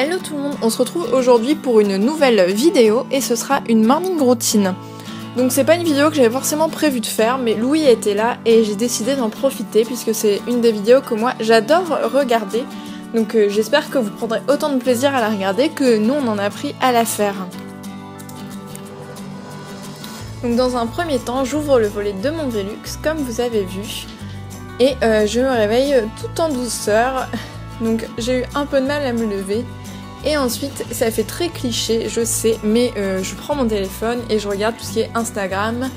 Hello tout le monde, on se retrouve aujourd'hui pour une nouvelle vidéo et ce sera une morning routine. Donc c'est pas une vidéo que j'avais forcément prévu de faire, mais Louis était là et j'ai décidé d'en profiter puisque c'est une des vidéos que moi j'adore regarder. Donc j'espère que vous prendrez autant de plaisir à la regarder que nous on en a pris à la faire. Donc dans un premier temps, j'ouvre le volet de mon Velux comme vous avez vu et je me réveille tout en douceur. Donc j'ai eu un peu de mal à me lever. Et ensuite, ça fait très cliché, je sais, mais je prends mon téléphone et je regarde tout ce qui est Instagram,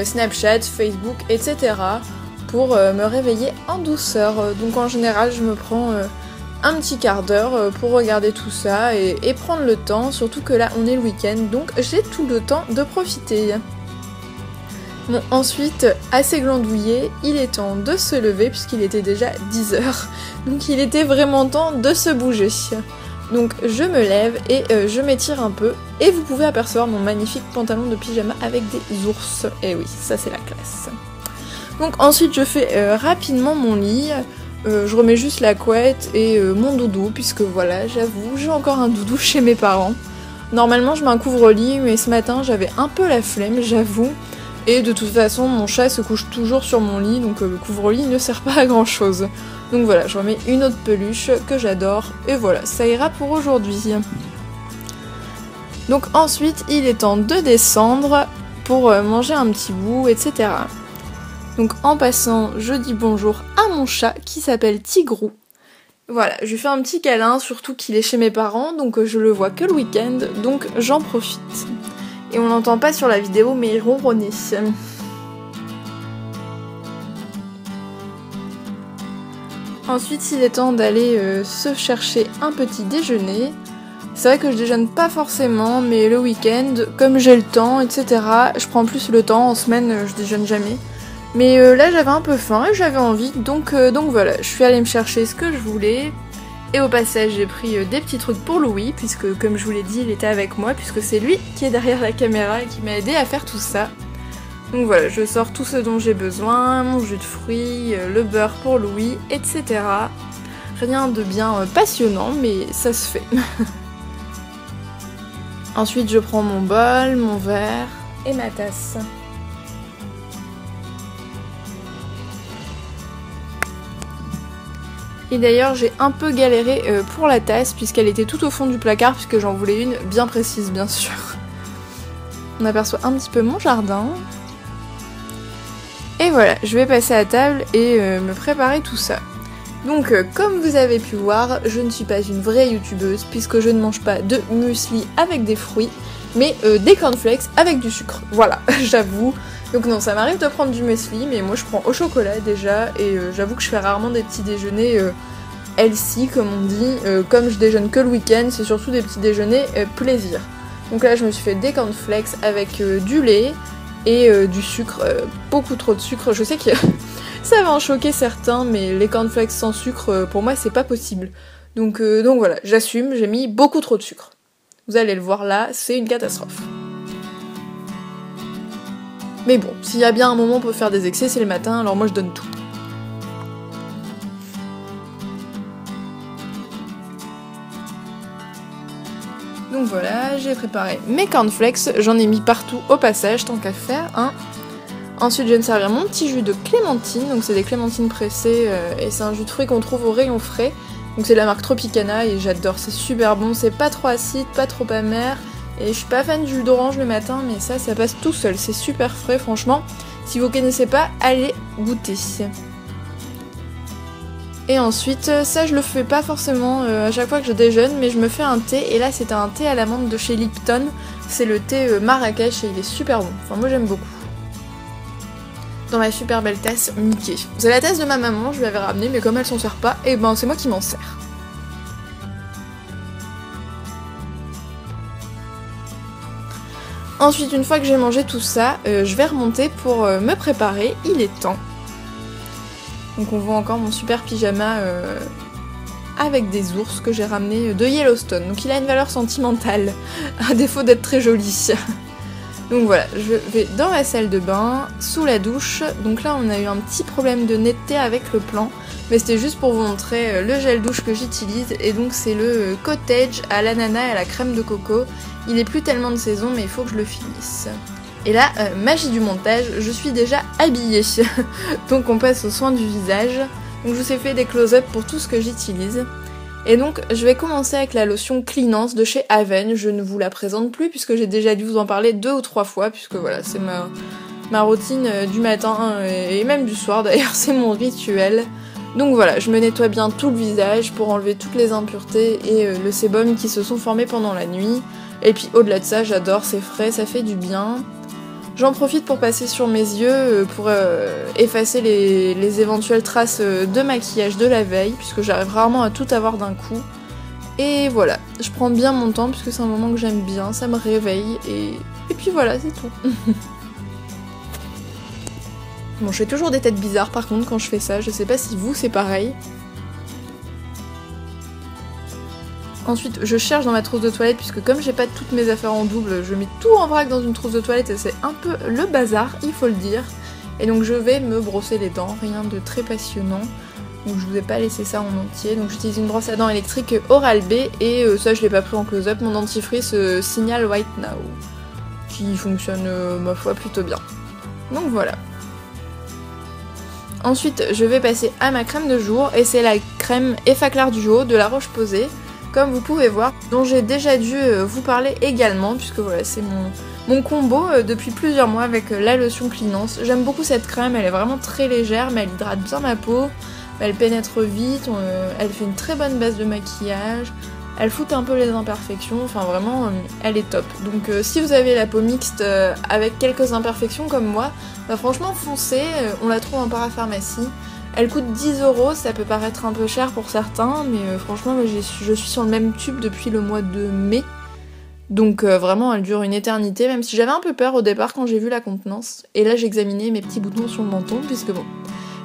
Snapchat, Facebook, etc. pour me réveiller en douceur. Donc en général, je me prends un petit quart d'heure pour regarder tout ça et prendre le temps, surtout que là, on est le week-end, donc j'ai tout le temps de profiter. Bon, ensuite, assez glandouillé, il est temps de se lever puisqu'il était déjà 10h. Donc il était vraiment temps de se bouger. Donc je me lève et je m'étire un peu et vous pouvez apercevoir mon magnifique pantalon de pyjama avec des ours. Et oui, ça c'est la classe. Donc ensuite je fais rapidement mon lit, je remets juste la couette et mon doudou puisque voilà, j'avoue, j'ai encore un doudou chez mes parents. Normalement je mets un couvre-lit mais ce matin j'avais un peu la flemme, j'avoue. Et de toute façon mon chat se couche toujours sur mon lit donc le couvre-lit ne sert pas à grand chose. Donc voilà, je remets une autre peluche que j'adore et voilà, ça ira pour aujourd'hui. Donc ensuite, il est temps de descendre pour manger un petit bout, etc. Donc en passant, je dis bonjour à mon chat qui s'appelle Tigrou. Voilà, je lui fais un petit câlin, surtout qu'il est chez mes parents, donc je le vois que le week-end, donc j'en profite. Et on n'entend pas sur la vidéo, mais il ronronnait. Ensuite, il est temps d'aller se chercher un petit déjeuner. C'est vrai que je déjeune pas forcément, mais le week-end, comme j'ai le temps, etc., je prends plus le temps. En semaine, je déjeune jamais. Mais là, j'avais un peu faim et j'avais envie, donc voilà, je suis allée me chercher ce que je voulais. Et au passage, j'ai pris des petits trucs pour Louis, puisque comme je vous l'ai dit, il était avec moi, puisque c'est lui qui est derrière la caméra et qui m'a aidé à faire tout ça. Donc voilà, je sors tout ce dont j'ai besoin, mon jus de fruits, le beurre pour Louis, etc. Rien de bien passionnant, mais ça se fait. Ensuite, je prends mon bol, mon verre et ma tasse. Et d'ailleurs, j'ai un peu galéré pour la tasse, puisqu'elle était tout au fond du placard, puisque j'en voulais une bien précise, bien sûr. On aperçoit un petit peu mon jardin. Et voilà, je vais passer à table et me préparer tout ça. Donc comme vous avez pu voir, je ne suis pas une vraie youtubeuse puisque je ne mange pas de muesli avec des fruits, mais des cornflakes avec du sucre. Voilà, j'avoue. Donc non, ça m'arrive de prendre du muesli, mais moi je prends au chocolat déjà, et j'avoue que je fais rarement des petits déjeuners healthy comme on dit. Comme je déjeune que le week-end, c'est surtout des petits déjeuners plaisir. Donc là je me suis fait des cornflakes avec du lait, et du sucre, beaucoup trop de sucre. Je sais que ça va en choquer certains, mais les cornflakes sans sucre, pour moi, c'est pas possible. Donc voilà, j'assume, j'ai mis beaucoup trop de sucre. Vous allez le voir là, c'est une catastrophe. Mais bon, s'il y a bien un moment pour faire des excès, c'est le matin, alors moi je donne tout. Donc voilà, j'ai préparé mes cornflakes, j'en ai mis partout au passage, tant qu'à faire, hein. Ensuite je vais me servir mon petit jus de clémentine, donc c'est des clémentines pressées, et c'est un jus de fruits qu'on trouve au rayon frais. Donc c'est de la marque Tropicana et j'adore, c'est super bon, c'est pas trop acide, pas trop amer, et je suis pas fan du jus d'orange le matin, mais ça passe tout seul, c'est super frais franchement. Si vous connaissez pas, allez goûter. Et ensuite, ça je le fais pas forcément à chaque fois que je déjeune, mais je me fais un thé, et là c'est un thé à l'amande de chez Lipton, c'est le thé Marrakech et il est super bon, enfin moi j'aime beaucoup. Dans ma super belle tasse Mickey. C'est la tasse de ma maman, je l'avais ramenée, mais comme elle s'en sert pas, et ben c'est moi qui m'en sers. Ensuite, une fois que j'ai mangé tout ça, je vais remonter pour me préparer, il est temps. Donc on voit encore mon super pyjama avec des ours que j'ai ramené de Yellowstone. Donc il a une valeur sentimentale, à défaut d'être très joli. Donc voilà, je vais dans ma salle de bain, sous la douche. Donc là on a eu un petit problème de netteté avec le plan, mais c'était juste pour vous montrer le gel douche que j'utilise. Et donc c'est le Cottage à l'ananas et à la crème de coco. Il est plus tellement de saison mais il faut que je le finisse. Et là, magie du montage, je suis déjà habillée. Donc on passe aux soins du visage. Donc je vous ai fait des close-up pour tout ce que j'utilise. Et donc je vais commencer avec la lotion Cleanance de chez Haven. Je ne vous la présente plus puisque j'ai déjà dû vous en parler 2 ou 3 fois, puisque voilà, c'est ma routine du matin et même du soir d'ailleurs, c'est mon rituel. Donc voilà, je me nettoie bien tout le visage pour enlever toutes les impuretés et le sébum qui se sont formés pendant la nuit. Et puis au-delà de ça, j'adore, c'est frais, ça fait du bien. J'en profite pour passer sur mes yeux pour effacer les éventuelles traces de maquillage de la veille, puisque j'arrive rarement à tout avoir d'un coup. Et voilà, je prends bien mon temps puisque c'est un moment que j'aime bien, ça me réveille et puis voilà, c'est tout. Bon, je fais toujours des têtes bizarres par contre quand je fais ça, je sais pas si vous c'est pareil. Ensuite, je cherche dans ma trousse de toilette, puisque comme j'ai pas toutes mes affaires en double, je mets tout en vrac dans une trousse de toilette et c'est un peu le bazar, il faut le dire. Et donc je vais me brosser les dents, rien de très passionnant. Donc je vous ai pas laissé ça en entier. Donc j'utilise une brosse à dents électrique Oral-B et ça je l'ai pas pris en close-up, mon dentifrice Signal White Now, qui fonctionne ma foi plutôt bien. Donc voilà. Ensuite, je vais passer à ma crème de jour et c'est la crème Effaclar Duo de La Roche-Posay, comme vous pouvez voir, dont j'ai déjà dû vous parler également, puisque voilà, c'est mon combo depuis plusieurs mois avec la lotion Cleanance. J'aime beaucoup cette crème, elle est vraiment très légère, mais elle hydrate bien ma peau, elle pénètre vite, elle fait une très bonne base de maquillage, elle fout un peu les imperfections, enfin vraiment, elle est top. Donc si vous avez la peau mixte avec quelques imperfections comme moi, bah franchement foncez, on la trouve en parapharmacie. Elle coûte 10 €, ça peut paraître un peu cher pour certains, mais franchement je suis sur le même tube depuis le mois de mai. Donc vraiment elle dure une éternité, même si j'avais un peu peur au départ quand j'ai vu la contenance. Et là j'ai examiné mes petits boutons sur le menton, puisque bon,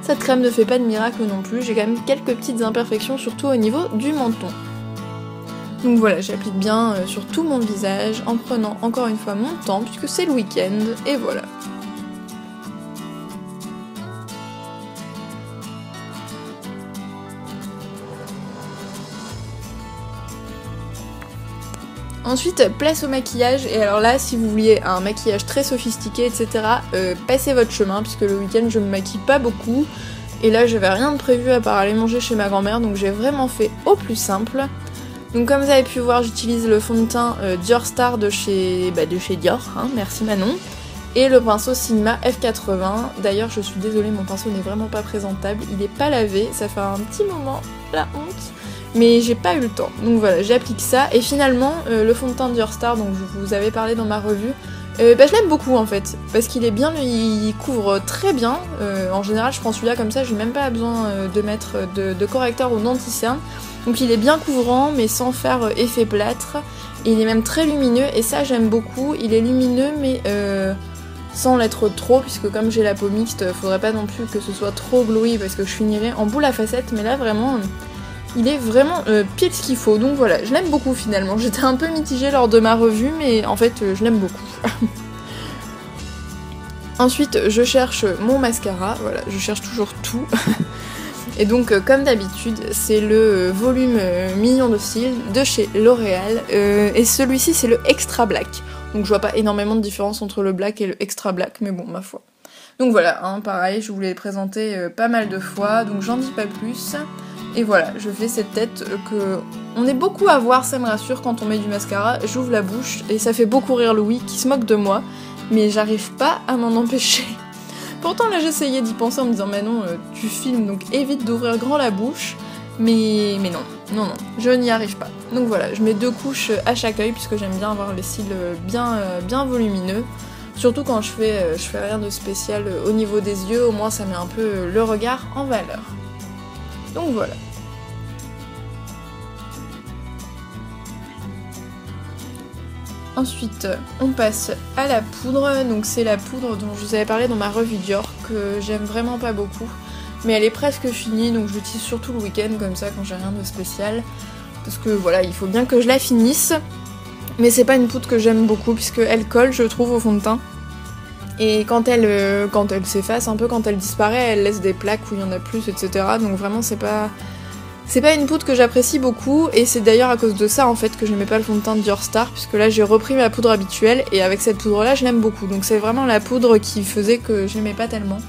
cette crème ne fait pas de miracle non plus, j'ai quand même quelques petites imperfections, surtout au niveau du menton. Donc voilà, j'applique bien sur tout mon visage, en prenant encore une fois mon temps, puisque c'est le week-end, et voilà. Ensuite, place au maquillage, et alors là, si vous vouliez un maquillage très sophistiqué, etc., passez votre chemin, puisque le week-end, je me maquille pas beaucoup, et là, j'avais rien de prévu à part aller manger chez ma grand-mère, donc j'ai vraiment fait au plus simple. Donc comme vous avez pu voir, j'utilise le fond de teint Dior Star de chez Dior, hein, merci Manon, et le pinceau Sigma F80. D'ailleurs, je suis désolée, mon pinceau n'est vraiment pas présentable, il est pas lavé, ça fait un petit moment, la honte. Mais j'ai pas eu le temps, donc voilà, j'applique ça, et finalement, le fond de teint Dior Star, dont je vous avais parlé dans ma revue, je l'aime beaucoup en fait, parce qu'il est bien, il couvre très bien, en général je prends celui-là comme ça, j'ai même pas besoin de mettre de correcteur ou d'anti-cerne, donc il est bien couvrant, mais sans faire effet plâtre, et il est même très lumineux, et ça j'aime beaucoup, il est lumineux, mais sans l'être trop, puisque comme j'ai la peau mixte, faudrait pas non plus que ce soit trop glowy, parce que je finirais en boule à facettes, mais là vraiment... il est vraiment pile ce qu'il faut, donc voilà, je l'aime beaucoup finalement. J'étais un peu mitigée lors de ma revue, mais en fait, je l'aime beaucoup. Ensuite, je cherche mon mascara, voilà, je cherche toujours tout. Et donc, comme d'habitude, c'est le volume Mignon de cils de chez L'Oréal, et celui-ci, c'est le Extra Black. Donc je vois pas énormément de différence entre le black et le Extra Black, mais bon, ma foi. Donc voilà, hein, pareil, je vous l'ai présenté pas mal de fois, donc j'en dis pas plus. Et voilà, je fais cette tête que... on est beaucoup à voir, ça me rassure, quand on met du mascara. J'ouvre la bouche et ça fait beaucoup rire Louis qui se moque de moi, mais j'arrive pas à m'en empêcher. Pourtant là j'essayais d'y penser en me disant Manon, tu filmes donc évite d'ouvrir grand la bouche, mais non, je n'y arrive pas. Donc voilà, je mets 2 couches à chaque œil puisque j'aime bien avoir les cils bien volumineux. Surtout quand je fais rien de spécial au niveau des yeux, au moins ça met un peu le regard en valeur. Donc voilà. Ensuite, on passe à la poudre. Donc c'est la poudre dont je vous avais parlé dans ma revue Dior, que j'aime vraiment pas beaucoup. Mais elle est presque finie, donc je l'utilise surtout le week-end, comme ça, quand j'ai rien de spécial. Parce que voilà, il faut bien que je la finisse. Mais c'est pas une poudre que j'aime beaucoup puisqu'elle colle, je trouve, au fond de teint. Et quand elle s'efface un peu, quand elle disparaît, elle laisse des plaques où il y en a plus, etc. Donc vraiment c'est pas une poudre que j'apprécie beaucoup, et c'est d'ailleurs à cause de ça en fait que j'aimais pas le fond de teint de Dior Star, puisque là j'ai repris ma poudre habituelle, et avec cette poudre là je l'aime beaucoup. Donc c'est vraiment la poudre qui faisait que j'aimais pas tellement.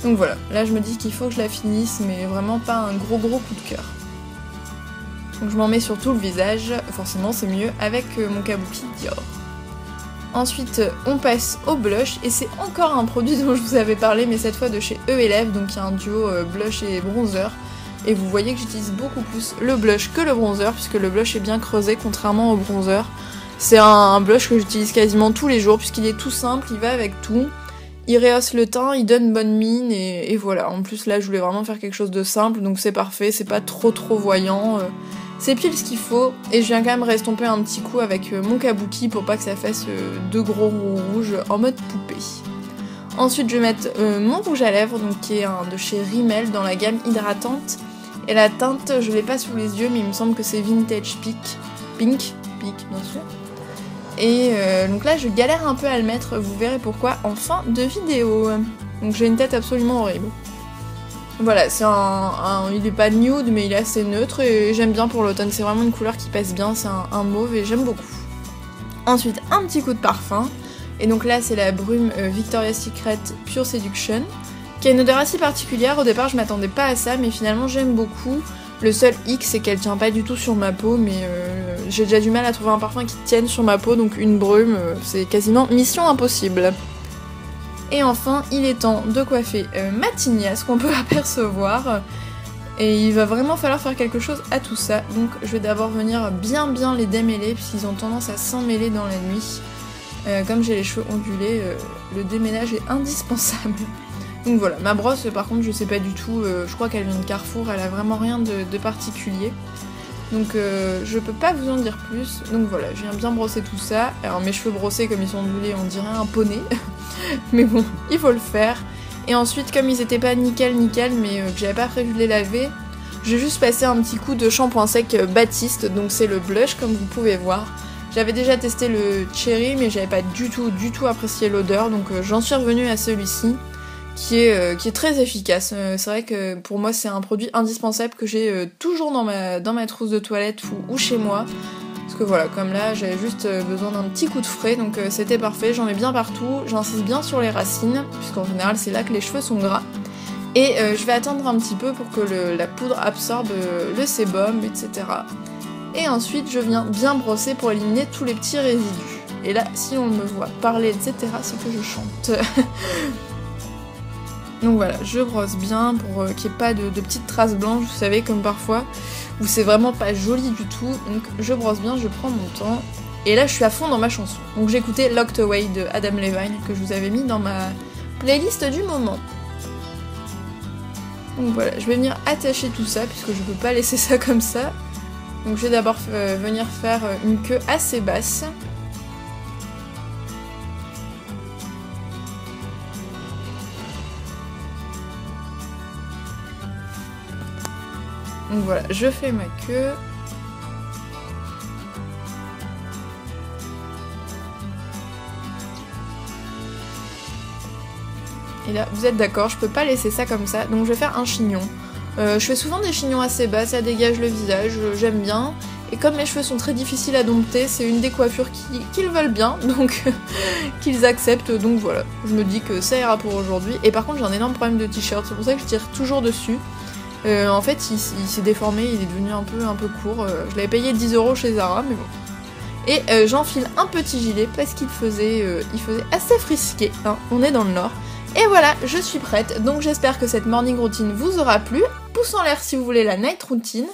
Donc voilà, là je me dis qu'il faut que je la finisse, mais vraiment pas un gros coup de cœur. Donc je m'en mets sur tout le visage, forcément c'est mieux avec mon kabuki Dior. Ensuite, on passe au blush, et c'est encore un produit dont je vous avais parlé, mais cette fois de chez E-Elève, donc il y a un duo blush et bronzer. Et vous voyez que j'utilise beaucoup plus le blush que le bronzer, puisque le blush est bien creusé, contrairement au bronzer. C'est un blush que j'utilise quasiment tous les jours, puisqu'il est tout simple, il va avec tout. Il rehausse le teint, il donne bonne mine, et voilà. En plus là, je voulais vraiment faire quelque chose de simple, donc c'est parfait, c'est pas trop voyant. C'est pile ce qu'il faut, et je viens quand même restomper un petit coup avec mon kabuki pour pas que ça fasse deux gros rouges en mode poupée. Ensuite je vais mettre mon rouge à lèvres, donc qui est un de chez Rimmel dans la gamme hydratante. Et la teinte, je l'ai pas sous les yeux, mais il me semble que c'est Vintage Pink bien sûr. Et donc là je galère un peu à le mettre, vous verrez pourquoi en fin de vidéo. Donc j'ai une tête absolument horrible. Voilà, il est pas nude, mais il est assez neutre et j'aime bien pour l'automne. C'est vraiment une couleur qui passe bien, c'est un mauve et j'aime beaucoup. Ensuite, un petit coup de parfum. Et donc là, c'est la brume Victoria's Secret Pure Seduction, qui a une odeur assez particulière. Au départ, je m'attendais pas à ça, mais finalement, j'aime beaucoup. Le seul hic, c'est qu'elle tient pas du tout sur ma peau, mais j'ai déjà du mal à trouver un parfum qui tienne sur ma peau, donc une brume, c'est quasiment mission impossible. Et enfin, il est temps de coiffer ma tignasse qu'on peut apercevoir. Et il va vraiment falloir faire quelque chose à tout ça. Donc je vais d'abord venir bien les démêler, puisqu'ils ont tendance à s'emmêler dans la nuit. Comme j'ai les cheveux ondulés, le démêlage est indispensable. Donc voilà, ma brosse par contre je sais pas du tout, je crois qu'elle vient de Carrefour, elle a vraiment rien de particulier. Donc je peux pas vous en dire plus. Donc voilà, je viens bien brosser tout ça. Alors mes cheveux brossés comme ils sont ondulés, on dirait un poney. Mais bon, il faut le faire. Et ensuite, comme ils étaient pas nickel, mais que j'avais pas prévu de les laver, j'ai juste passé un petit coup de shampoing sec Baptiste, donc c'est le blush comme vous pouvez voir. J'avais déjà testé le cherry, mais j'avais pas du tout apprécié l'odeur, donc j'en suis revenue à celui-ci, qui est très efficace. C'est vrai que pour moi c'est un produit indispensable que j'ai toujours dans ma trousse de toilette ou chez moi. Parce que voilà, comme là j'avais juste besoin d'un petit coup de frais, donc c'était parfait, j'en mets bien partout, j'insiste bien sur les racines, puisqu'en général c'est là que les cheveux sont gras. Et je vais attendre un petit peu pour que la poudre absorbe le sébum, etc. Et ensuite je viens bien brosser pour éliminer tous les petits résidus. Et là, si on me voit parler, etc., c'est que je chante. Donc voilà, je brosse bien pour qu'il n'y ait pas de petites traces blanches, vous savez, comme parfois, où c'est vraiment pas joli du tout. Donc je brosse bien, je prends mon temps. Et là, je suis à fond dans ma chanson. Donc j'ai écouté Locked Away de Adam Levine, que je vous avais mis dans ma playlist du moment. Donc voilà, je vais venir attacher tout ça, puisque je peux pas laisser ça comme ça. Donc je vais d'abord venir faire une queue assez basse. Donc voilà, je fais ma queue. Et là, vous êtes d'accord, je peux pas laisser ça comme ça, donc je vais faire un chignon. Je fais souvent des chignons assez bas, ça dégage le visage, j'aime bien. Et comme mes cheveux sont très difficiles à dompter, c'est une des coiffures qu'ils veulent bien, donc qu'ils acceptent, donc voilà. Je me dis que ça ira pour aujourd'hui. Et par contre, j'ai un énorme problème de t-shirt, c'est pour ça que je tire toujours dessus. En fait, il s'est déformé, il est devenu un peu court. Je l'avais payé 10 € chez Zara, mais bon. Et j'enfile un petit gilet parce qu'il faisait assez frisqué, hein, on est dans le nord. Et voilà, je suis prête, donc j'espère que cette morning routine vous aura plu. Pouce en l'air si vous voulez la night routine,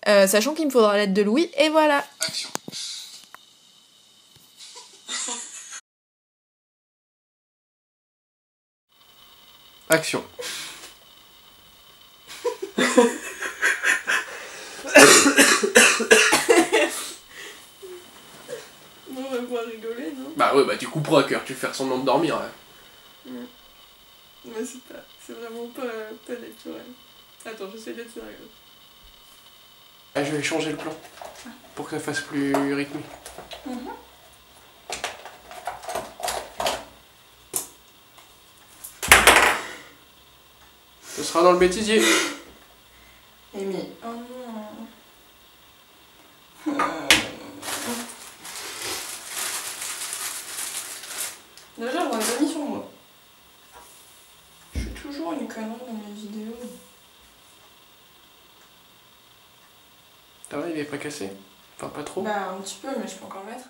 sachant qu'il me faudra l'aide de Louis, et voilà. Action. Action. Bon, on va pouvoir rigoler, non? Bah ouais, bah tu couperas cœur, tu fais faire semblant de dormir. Ouais. Mais c'est vraiment pas naturel. Attends, j'essaie d'être sérieuse. Ah, je vais changer le plan pour que ça fasse plus rythmé. Ce sera dans le bêtisier. Amy. Oh non. Déjà, j'en ai pas mis sur moi. Je suis toujours une connerie dans mes vidéos. Ah ouais, il est pas cassé. Enfin, pas trop. Bah, un petit peu, mais je peux encore le mettre.